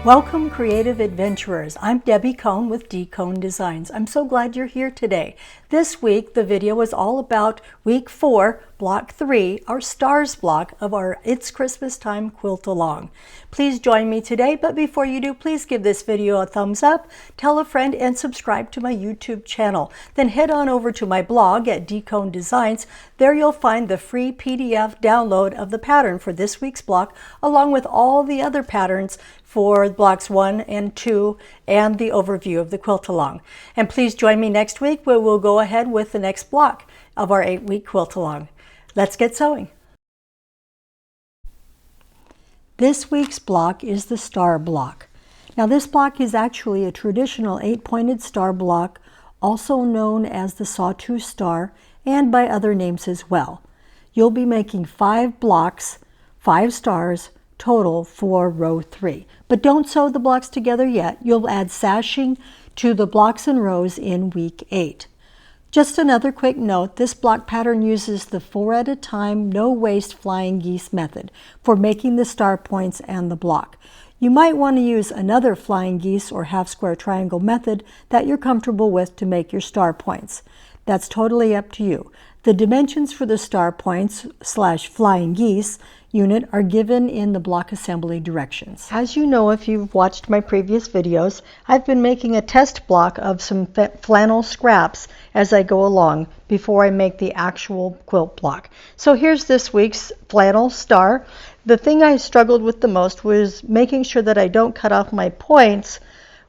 Welcome, creative adventurers. I'm Debbie Cohn with D Cohn Designs. I'm so glad you're here today. This week, the video is all about week 4, block 3, our stars block of our It's Christmas Time quilt along. Please join me today, but before you do, please give this video a thumbs up, tell a friend, and subscribe to my YouTube channel. Then head on over to my blog at D Cohn Designs. There you'll find the free PDF download of the pattern for this week's block, along with all the other patterns for blocks 1 and 2 and the overview of the quilt along. And please join me next week where we'll go ahead with the next block of our 8-week quilt along. Let's get sewing. This week's block is the star block. Now this block is actually a traditional 8-pointed star block, also known as the sawtooth star and by other names as well. You'll be making 5 blocks, 5 stars, total for row 3. But don't sew the blocks together yet. You'll add sashing to the blocks and rows in week 8. Just another quick note, this block pattern uses the 4 at a time, no waste flying geese method for making the star points and the block. You might want to use another flying geese or half square triangle method that you're comfortable with to make your star points. That's totally up to you. The dimensions for the star points / flying geese unit are given in the block assembly directions. As you know, if you've watched my previous videos, I've been making a test block of some flannel scraps as I go along before I make the actual quilt block. So here's this week's flannel star. The thing I struggled with the most was making sure that I don't cut off my points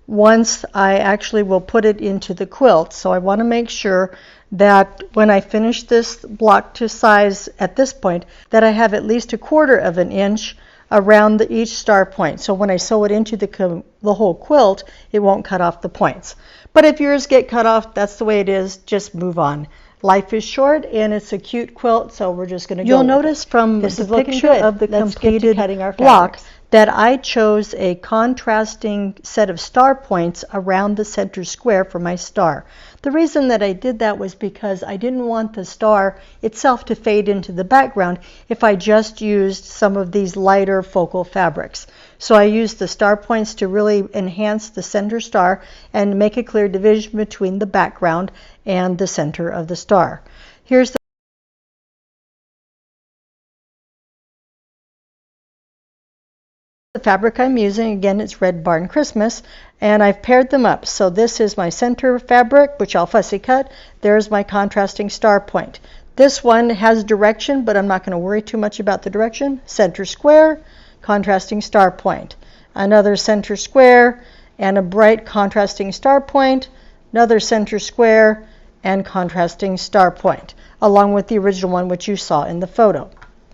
once I actually will put it into the quilt. So I want to make sure that when I finish this block to size at this point, that I have at least 1/4 of an inch around each star point. So when I sew it into the whole quilt, it won't cut off the points. But if yours get cut off, that's the way it is. Just move on. Life is short and it's a cute quilt, so we're just going to go. You'll notice from the picture of the completed block that I chose a contrasting set of star points around the center square for my star. The reason that I did that was because I didn't want the star itself to fade into the background if I just used some of these lighter focal fabrics. So I used the star points to really enhance the center star and make a clear division between the background and the center of the star. Here's the fabric I'm using. Again, it's Red Barn Christmas, and I've paired them up. So this is my center fabric, which I'll fussy cut. There's my contrasting star point. This one has direction, but I'm not going to worry too much about the direction. Center square, contrasting star point. Another center square and a bright contrasting star point. Another center square and contrasting star point, along with the original one which you saw in the photo.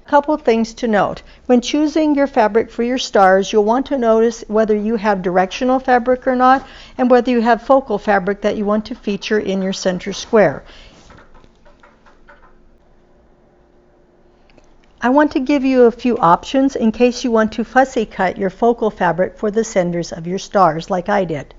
Couple things to note. When choosing your fabric for your stars, you'll want to notice whether you have directional fabric or not, and whether you have focal fabric that you want to feature in your center square. I want to give you a few options in case you want to fussy cut your focal fabric for the centers of your stars like I did.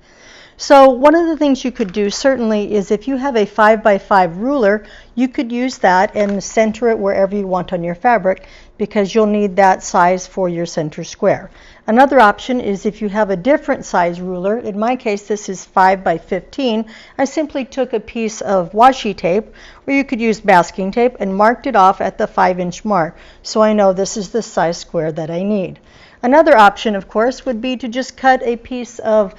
So one of the things you could do certainly is if you have a 5x5 ruler, you could use that and center it wherever you want on your fabric, because you'll need that size for your center square. Another option is if you have a different size ruler. In my case, this is 5x15. I simply took a piece of washi tape, or you could use masking tape, and marked it off at the 5-inch mark, so I know this is the size square that I need. Another option, of course, would be to just cut a piece of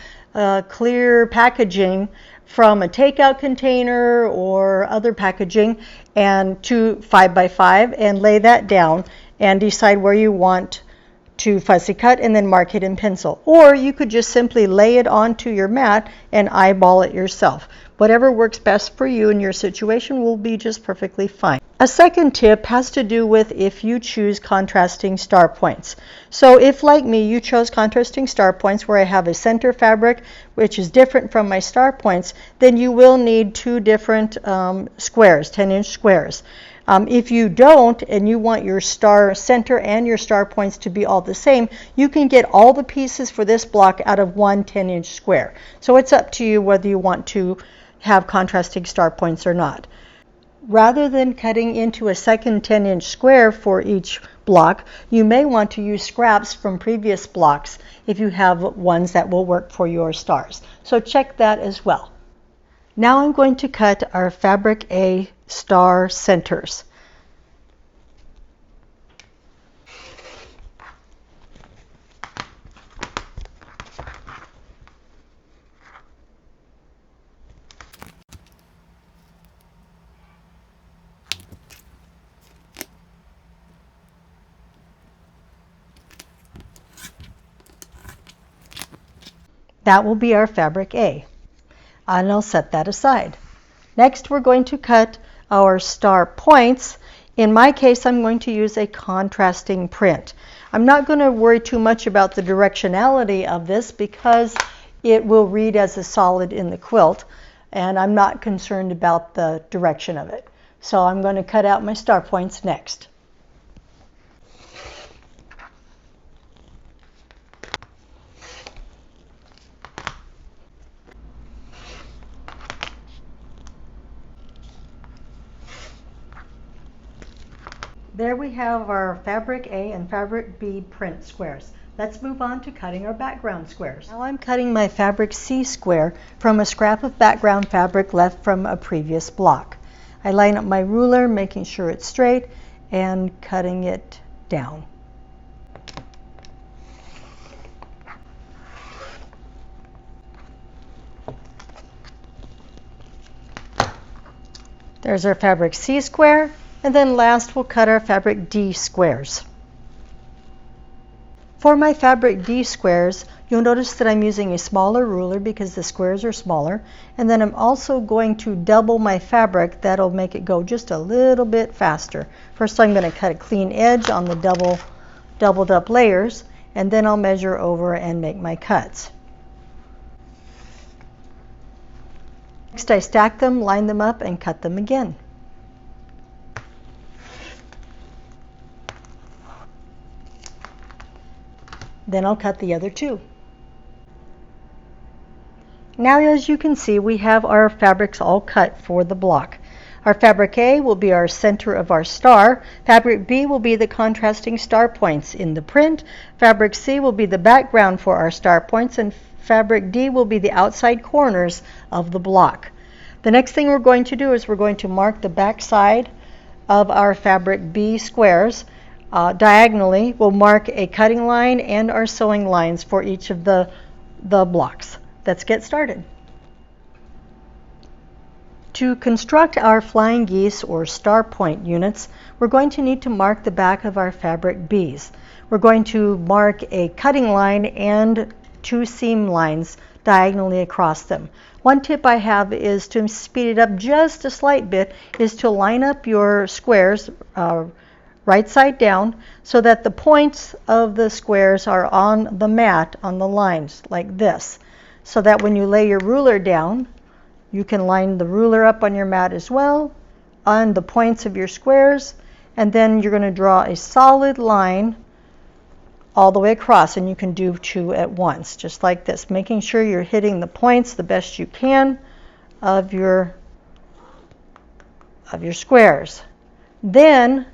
clear packaging from a takeout container or other packaging and to 5x5 and lay that down and decide where you want to fussy cut and then mark it in pencil. Or you could just simply lay it onto your mat and eyeball it yourself. Whatever works best for you in your situation will be just perfectly fine. A second tip has to do with if you choose contrasting star points. So if, like me, you chose contrasting star points where I have a center fabric which is different from my star points, then you will need 2 different squares, 10-inch squares. If you don't and you want your star center and your star points to be all the same, you can get all the pieces for this block out of one 10-inch square. So it's up to you whether you want to have contrasting star points or not. Rather than cutting into a second 10-inch square for each block, you may want to use scraps from previous blocks if you have ones that will work for your stars. So check that as well. Now I'm going to cut our Fabric A star centers. That will be our Fabric A, and I'll set that aside. Next, we're going to cut our star points. In my case, I'm going to use a contrasting print. I'm not going to worry too much about the directionality of this because it will read as a solid in the quilt, and I'm not concerned about the direction of it. So I'm going to cut out my star points next. There we have our Fabric A and Fabric B print squares. Let's move on to cutting our background squares. Now I'm cutting my Fabric C square from a scrap of background fabric left from a previous block. I line up my ruler, making sure it's straight, and cutting it down. There's our Fabric C square. And then last we'll cut our Fabric D squares. For my Fabric D squares, you'll notice that I'm using a smaller ruler because the squares are smaller. And then I'm also going to double my fabric. That'll make it go just a little bit faster. First I'm going to cut a clean edge on the doubled up layers, and then I'll measure over and make my cuts. Next I stack them, line them up, and cut them again. Then I'll cut the other two. Now, as you can see, we have our fabrics all cut for the block. Our Fabric A will be our center of our star. Fabric B will be the contrasting star points in the print. Fabric C will be the background for our star points, and Fabric D will be the outside corners of the block. The next thing we're going to do is we're going to mark the back side of our Fabric B squares. Diagonally, we'll mark a cutting line and our sewing lines for each of the blocks. Let's get started. To construct our flying geese or star point units, we're going to need to mark the back of our Fabric Bs. We're going to mark a cutting line and two seam lines diagonally across them. One tip I have is to speed it up just a slight bit is to line up your squares right side down so that the points of the squares are on the mat on the lines like this, so that when you lay your ruler down, you can line the ruler up on your mat as well on the points of your squares, and then you're going to draw a solid line all the way across, and you can do two at once just like this, making sure you're hitting the points the best you can of your squares. Then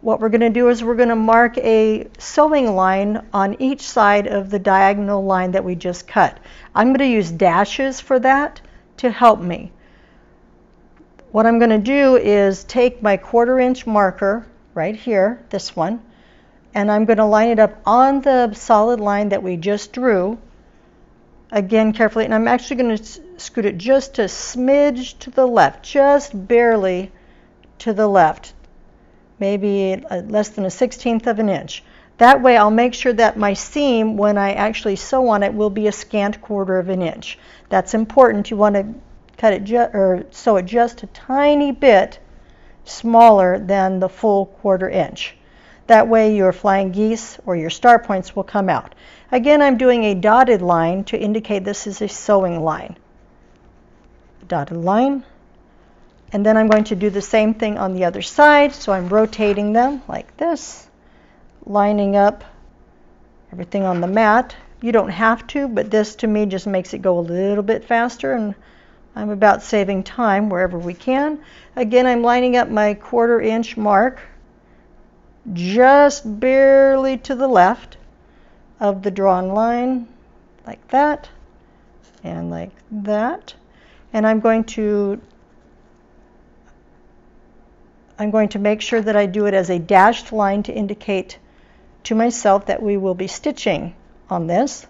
what we're going to do is we're going to mark a sewing line on each side of the diagonal line that we just cut. I'm going to use dashes for that to help me. What I'm going to do is take my 1/4 inch marker right here, this one, and I'm going to line it up on the solid line that we just drew, again carefully, and I'm actually going to scoot it just a smidge to the left, just barely to the left, maybe less than 1/16 of an inch. That way I'll make sure that my seam, when I actually sew on it, will be a scant 1/4 of an inch. That's important. You want to cut it or sew it just a tiny bit smaller than the full 1/4 inch. That way your flying geese or your star points will come out. Again, I'm doing a dotted line to indicate this is a sewing line. Dotted line. And then I'm going to do the same thing on the other side. So I'm rotating them like this, lining up everything on the mat. You don't have to, but this to me just makes it go a little bit faster, and I'm about saving time wherever we can. Again, I'm lining up my 1/4 inch mark just barely to the left of the drawn line, like that, and like that. And I'm going to make sure that I do it as a dashed line to indicate to myself that we will be stitching on this.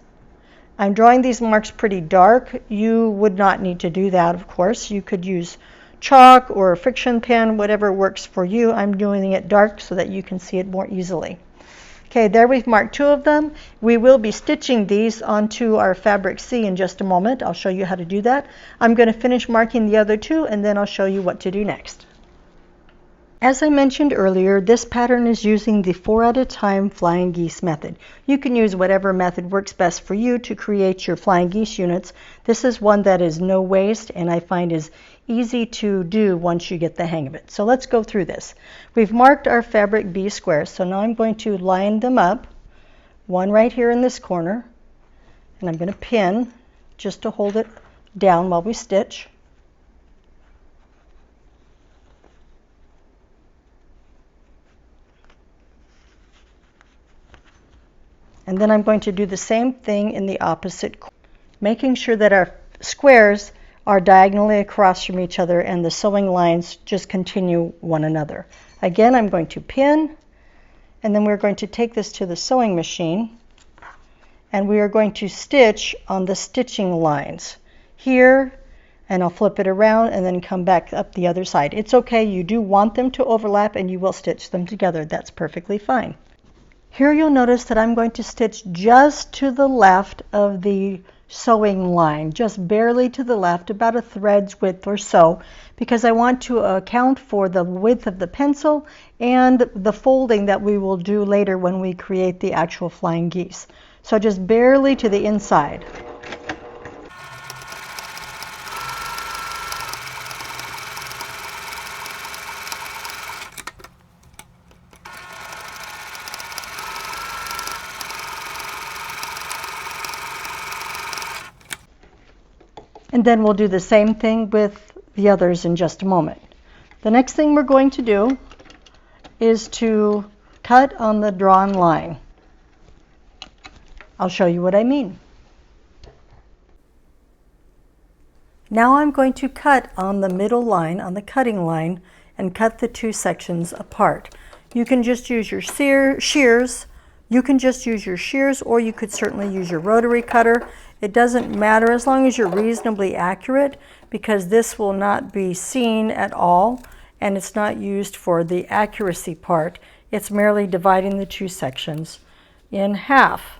I'm drawing these marks pretty dark. You would not need to do that, of course. You could use chalk or a friction pen, whatever works for you. I'm doing it dark so that you can see it more easily. Okay, there we've marked 2 of them. We will be stitching these onto our fabric C in just a moment. I'll show you how to do that. I'm going to finish marking the other 2 and then I'll show you what to do next. As I mentioned earlier, this pattern is using the 4 at a time flying geese method. You can use whatever method works best for you to create your flying geese units. This is one that is no waste and I find is easy to do once you get the hang of it. So let's go through this. We've marked our fabric B squares, so now I'm going to line them up, one right here in this corner, and I'm going to pin just to hold it down while we stitch. And then I'm going to do the same thing in the opposite corner, making sure that our squares are diagonally across from each other and the sewing lines just continue one another. Again, I'm going to pin, and then we're going to take this to the sewing machine, and we are going to stitch on the stitching lines here, and I'll flip it around and then come back up the other side. It's okay, you do want them to overlap and you will stitch them together. That's perfectly fine. Here you'll notice that I'm going to stitch just to the left of the sewing line, just barely to the left, about a thread's width or so, because I want to account for the width of the pencil and the folding that we will do later when we create the actual flying geese. So just barely to the inside. And then we'll do the same thing with the others in just a moment. The next thing we're going to do is to cut on the drawn line. I'll show you what I mean. Now I'm going to cut on the middle line, on the cutting line, and cut the 2 sections apart. You can just use your shears. You can just use your shears, or you could certainly use your rotary cutter. It doesn't matter as long as you're reasonably accurate, because this will not be seen at all, and it's not used for the accuracy part. It's merely dividing the 2 sections in half.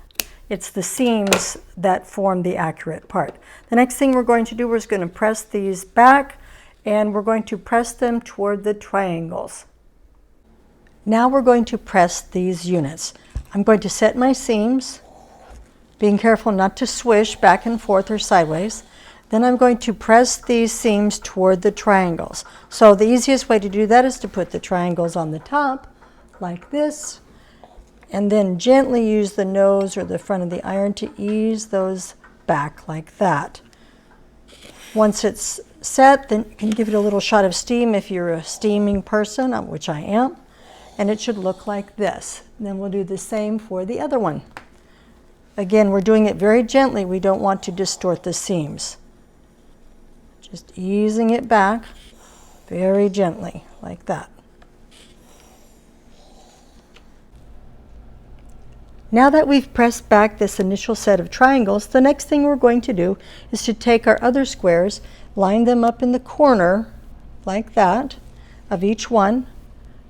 It's the seams that form the accurate part. The next thing we're going to do is going to press these back, and we're going to press them toward the triangles. Now we're going to press these units. I'm going to set my seams, being careful not to swish back and forth or sideways. Then I'm going to press these seams toward the triangles. So the easiest way to do that is to put the triangles on the top, like this, and then gently use the nose or the front of the iron to ease those back like that. Once it's set, then you can give it a little shot of steam if you're a steaming person, which I am, and it should look like this. And then we'll do the same for the other one. Again, we're doing it very gently. We don't want to distort the seams. Just easing it back very gently, like that. Now that we've pressed back this initial set of triangles, the next thing we're going to do is to take our other squares, line them up in the corner, like that, of each one,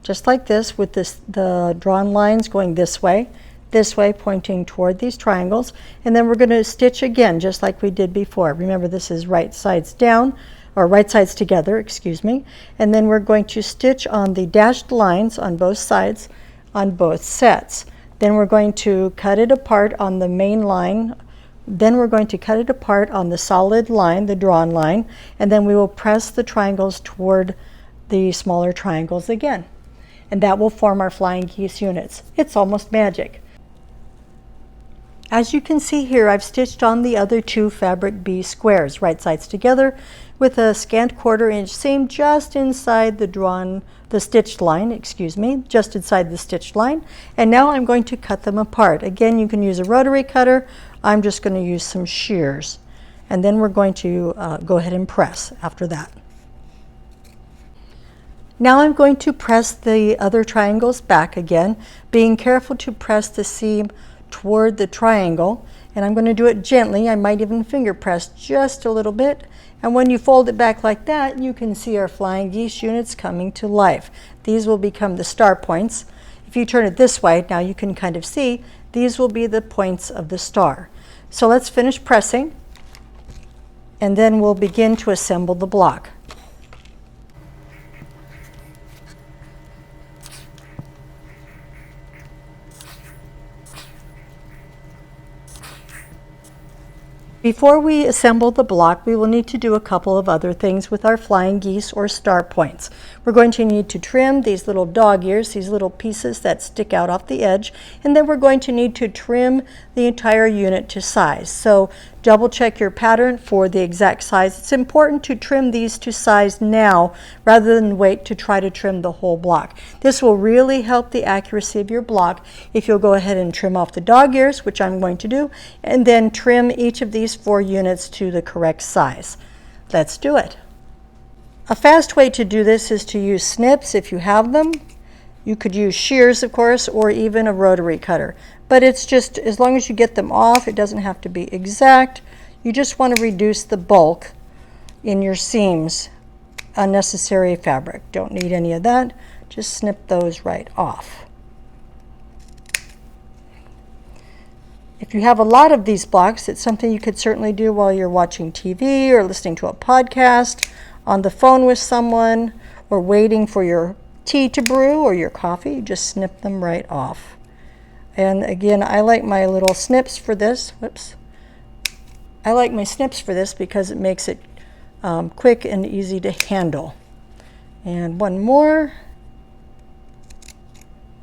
just like this, with the drawn lines going this way, pointing toward these triangles, and then we're going to stitch again just like we did before. Remember, this is right sides down, or right sides together, excuse me, and then we're going to stitch on the dashed lines on both sides on both sets. Then we're going to cut it apart on the main line, then we're going to cut it apart on the solid line, the drawn line, and then we will press the triangles toward the smaller triangles again. And that will form our flying geese units. It's almost magic. As you can see here, I've stitched on the other two fabric B squares, right sides together, with a scant 1/4 inch seam just inside the stitched line, just inside the stitched line. And now I'm going to cut them apart. Again, you can use a rotary cutter. I'm just going to use some shears. And then we're going to go ahead and press after that. Now I'm going to press the other triangles back again, being careful to press the seam toward the triangle, and I'm going to do it gently. I might even finger press just a little bit, and when you fold it back like that, you can see our flying geese units coming to life. These will become the star points. If you turn it this way, now you can kind of see these will be the points of the star. So let's finish pressing, and then we'll begin to assemble the block. Before we assemble the block, we will need to do a couple of other things with our flying geese or star points. We're going to need to trim these little dog ears, these little pieces that stick out off the edge, and then we're going to need to trim the entire unit to size. So double check your pattern for the exact size. It's important to trim these to size now rather than wait to try to trim the whole block. This will really help the accuracy of your block if you'll go ahead and trim off the dog ears, which I'm going to do, and then trim each of these 4 units to the correct size. Let's do it. A fast way to do this is to use snips if you have them. You could use shears, of course, or even a rotary cutter. But it's just, as long as you get them off, it doesn't have to be exact. You just want to reduce the bulk in your seams, unnecessary fabric. Don't need any of that. Just snip those right off. If you have a lot of these blocks, it's something you could certainly do while you're watching TV or listening to a podcast, on the phone with someone, or waiting for your tea to brew or your coffee. Just snip them right off. And again, I like my little snips for this. Whoops. I like my snips for this because it makes it quick and easy to handle. And one more.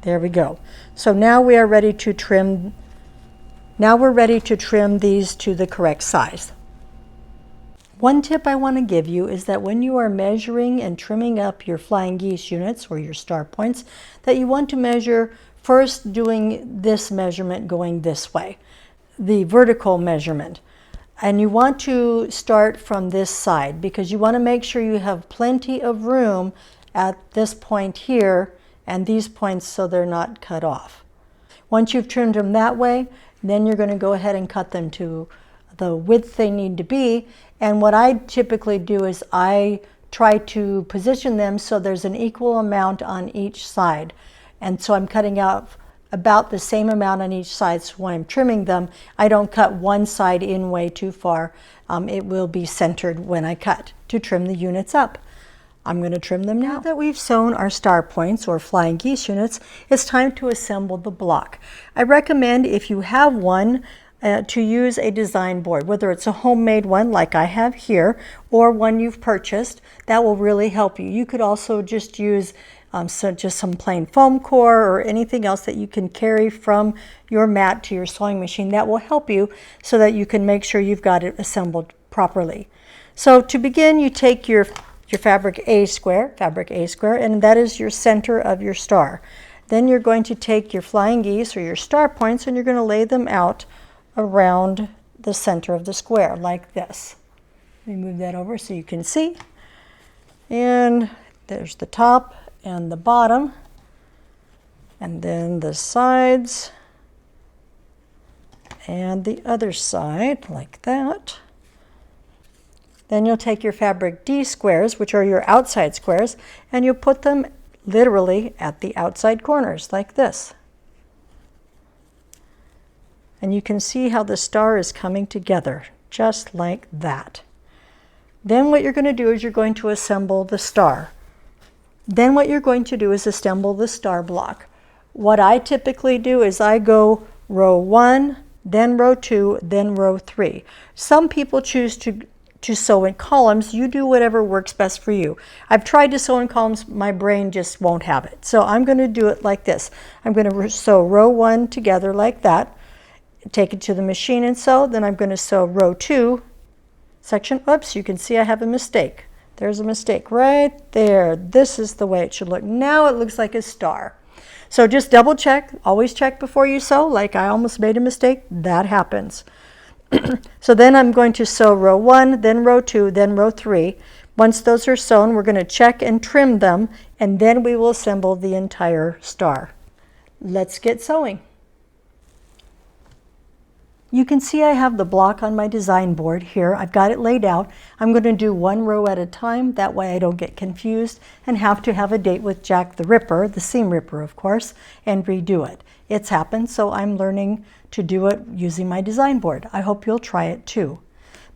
There we go. So now we are ready to trim. Now we're ready to trim these to the correct size. One tip I want to give you is that when you are measuring and trimming up your flying geese units or your star points, that you want to measure first doing this measurement going this way, the vertical measurement. And you want to start from this side because you want to make sure you have plenty of room at this point here and these points so they're not cut off. Once you've trimmed them that way, then you're going to go ahead and cut them to the width they need to be. And what I typically do is I try to position them so there's an equal amount on each side. And so I'm cutting out about the same amount on each side. So when I'm trimming them, I don't cut one side in way too far. It will be centered when I cut to trim the units up. I'm going to trim them now. Now that we've sewn our star points or flying geese units, it's time to assemble the block. I recommend, if you have one, to use a design board, whether it's a homemade one like I have here or one you've purchased. That will really help you. You could also just use just some plain foam core or anything else that you can carry from your mat to your sewing machine. That will help you so that you can make sure you've got it assembled properly. So to begin, you take your fabric A square, and that is your center of your star. Then you're going to take your flying geese or your star points and you're going to lay them out around the center of the square like this. Let me move that over so you can see. And there's the top and the bottom, and then the sides and the other side like that. Then you'll take your fabric D squares, which are your outside squares, and you'll put them literally at the outside corners like this. And you can see how the star is coming together, just like that. Then what you're going to do is you're going to assemble the star. Then what you're going to do is assemble the star block. What I typically do is I go row 1, then row 2, then row 3. Some people choose to sew in columns. You do whatever works best for you. I've tried to sew in columns, my brain just won't have it. So I'm going to do it like this. I'm going to sew row 1 together like that. take it to the machine and sew. Then I'm going to sew row 2, section, oops, you can see I have a mistake. There's a mistake right there. This is the way it should look. Now it looks like a star. So just double check, always check before you sew. Like I almost made a mistake, that happens. So then I'm going to sew row 1, then row 2, then row 3. Once those are sewn, we're going to check and trim them, and then we will assemble the entire star. Let's get sewing. You can see I have the block on my design board here. I've got it laid out. I'm going to do one row at a time. That way I don't get confused and have to have a date with Jack the Ripper, the seam ripper of course, and redo it. It's happened, so I'm learning to do it using my design board. I hope you'll try it too.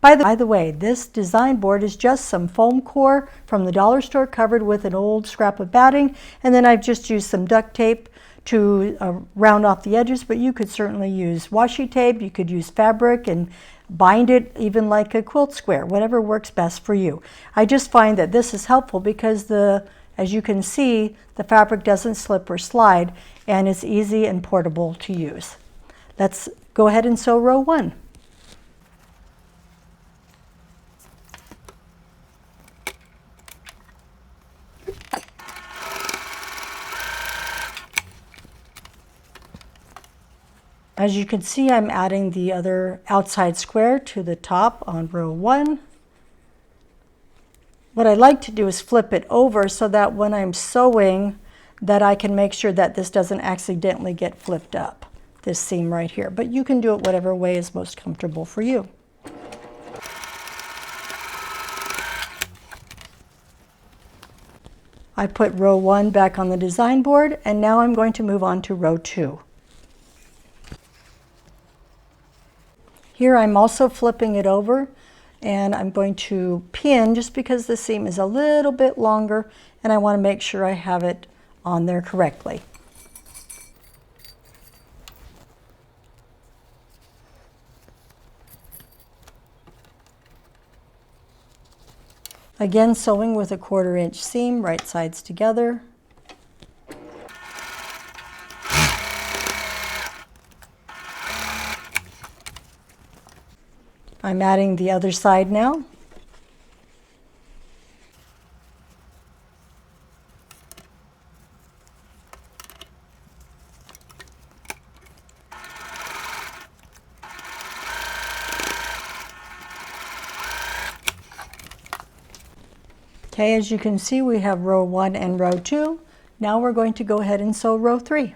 By the way, this design board is just some foam core from the dollar store covered with an old scrap of batting, and then I've just used some duct tape to round off the edges, but you could certainly use washi tape, you could use fabric and bind it even like a quilt square, whatever works best for you. I just find that this is helpful because as you can see, the fabric doesn't slip or slide and it's easy and portable to use. Let's go ahead and sew row 1. As you can see, I'm adding the other outside square to the top on row 1. What I like to do is flip it over so that when I'm sewing, that I can make sure that this doesn't accidentally get flipped up, this seam right here. But you can do it whatever way is most comfortable for you. I put row 1 back on the design board, and now I'm going to move on to row 2. Here I'm also flipping it over, and I'm going to pin just because the seam is a little bit longer and I want to make sure I have it on there correctly. Again, sewing with a 1/4 inch seam, right sides together. I'm adding the other side now. Okay, as you can see, we have row 1 and row 2. Now we're going to go ahead and sew row 3.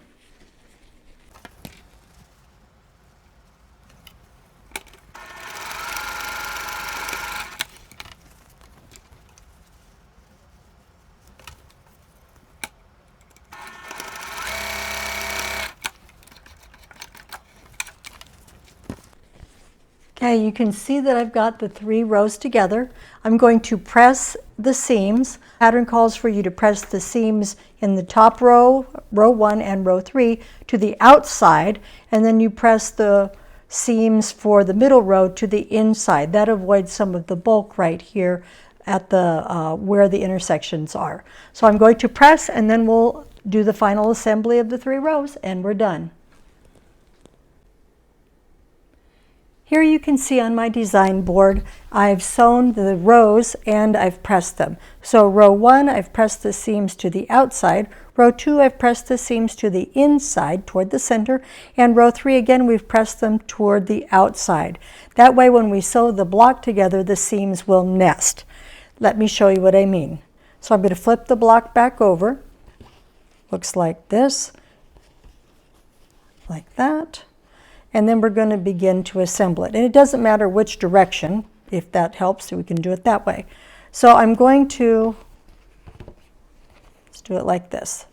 Okay, you can see that I've got the 3 rows together. I'm going to press the seams. The pattern calls for you to press the seams in the top row, row 1 and row 3, to the outside, and then you press the seams for the middle row to the inside. That avoids some of the bulk right here at the where the intersections are. So I'm going to press, and then we'll do the final assembly of the 3 rows, and we're done. Here you can see on my design board, I've sewn the rows and I've pressed them. So row 1, I've pressed the seams to the outside. Row 2, I've pressed the seams to the inside toward the center. And row 3, again, we've pressed them toward the outside. That way, when we sew the block together, the seams will nest. Let me show you what I mean. So I'm going to flip the block back over. Looks like this, like that. And then we're going to begin to assemble it. And it doesn't matter which direction, if that helps, so we can do it that way. So I'm going to, let's do it like this.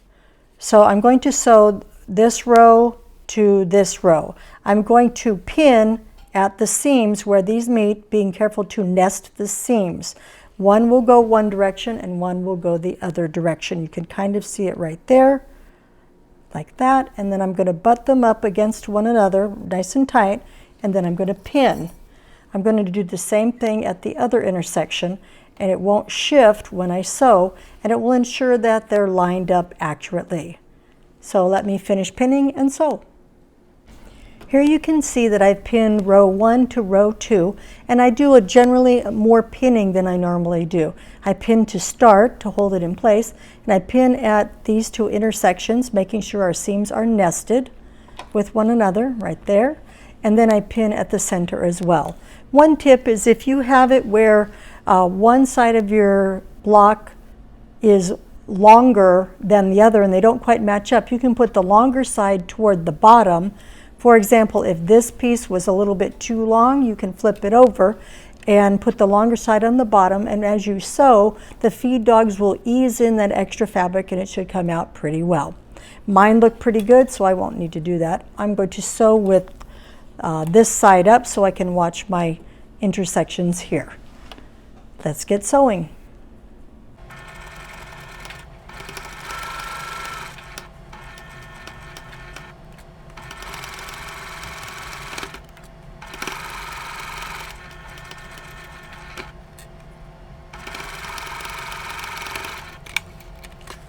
So I'm going to sew this row to this row. I'm going to pin at the seams where these meet, being careful to nest the seams. One will go one direction and one will go the other direction. You can kind of see it right there, like that, and then I'm going to butt them up against one another nice and tight, and then I'm going to pin. I'm going to do the same thing at the other intersection, and it won't shift when I sew, and it will ensure that they're lined up accurately. So let me finish pinning and sew. Here you can see that I've pinned row 1 to row 2, and I do generally more pinning than I normally do. I pin to start to hold it in place, and I pin at these two intersections, making sure our seams are nested with one another right there, and then I pin at the center as well. One tip is if you have it where one side of your block is longer than the other and they don't quite match up, you can put the longer side toward the bottom. For example, if this piece was a little bit too long, you can flip it over and put the longer side on the bottom, and as you sew, the feed dogs will ease in that extra fabric and it should come out pretty well. Mine look pretty good, so I won't need to do that. I'm going to sew with this side up so I can watch my intersections here. Let's get sewing.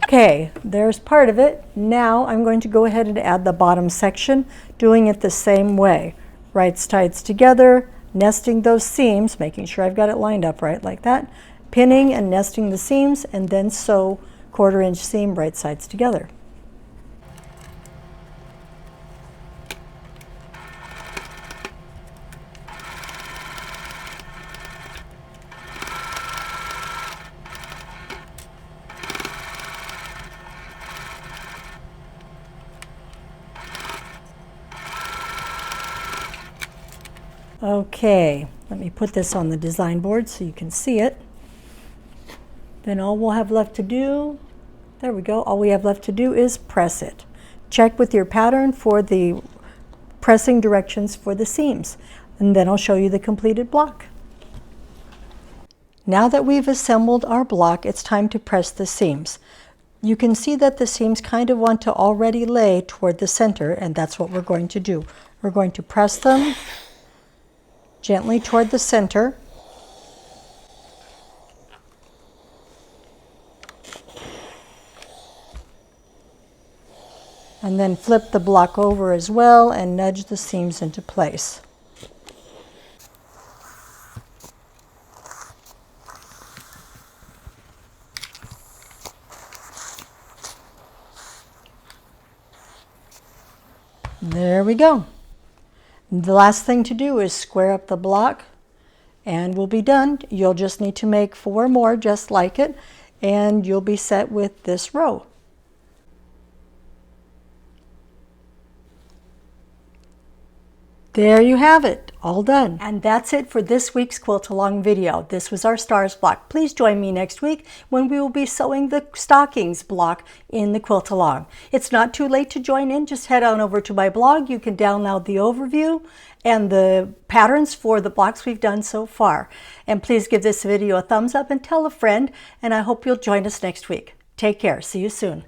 Okay, there's part of it. Now I'm going to go ahead and add the bottom section, doing it the same way. Right sides together, nesting those seams, making sure I've got it lined up right like that, pinning and nesting the seams, and then sew 1/4 inch seam right sides together. Okay, let me put this on the design board so you can see it. Then all we'll have left to do, there we go, all we have left to do is press it. Check with your pattern for the pressing directions for the seams, and then I'll show you the completed block. Now that we've assembled our block, it's time to press the seams. You can see that the seams kind of want to already lay toward the center, and that's what we're going to do. We're going to press them gently toward the center. And then flip the block over as well and nudge the seams into place. There we go. The last thing to do is square up the block and we'll be done. You'll just need to make 4 more just like it and you'll be set with this row. There you have it, all done. And that's it for this week's Quilt Along video. This was our stars block. Please join me next week when we will be sewing the stockings block in the Quilt Along. It's not too late to join in. Just head on over to my blog. You can download the overview and the patterns for the blocks we've done so far. And please give this video a thumbs up and tell a friend. And I hope you'll join us next week. Take care. See you soon.